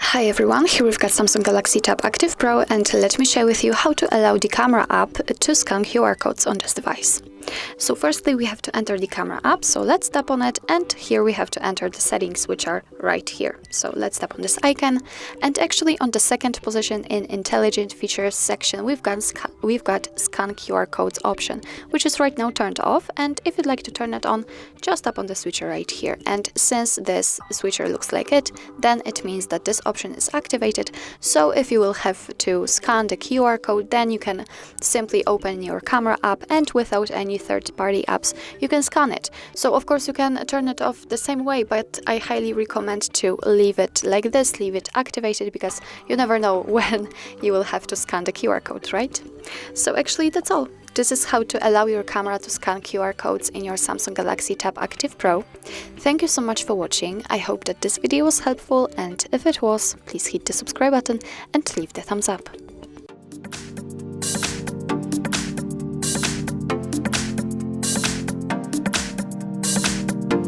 Hi everyone, here we've got Samsung Galaxy Tab Active Pro, and let me share with you how to allow the camera app to scan QR codes on this device. So firstly, we have to enter the camera app, so let's tap on it, and here we have to enter the settings, which are right here. So let's tap on this icon, and actually on the second position in Intelligent Features section, we've got Scan QR Codes option, which is right now turned off, and if you'd like to turn it on, just tap on the switcher right here. And since this switcher looks like it, then it means that this option is activated. So if you will have to scan the QR code, then you can simply open your camera app, and without any third-party apps, you can scan it. So of course you can turn it off the same way, but I highly recommend to leave it like this, leave it activated, because you never know when you will have to scan the QR code, right? So actually that's all. This is how to allow your camera to scan QR codes in your Samsung Galaxy Tab Active Pro. Thank you so much for watching. I hope that this video was helpful, and if it was, please hit the subscribe button and leave the thumbs up.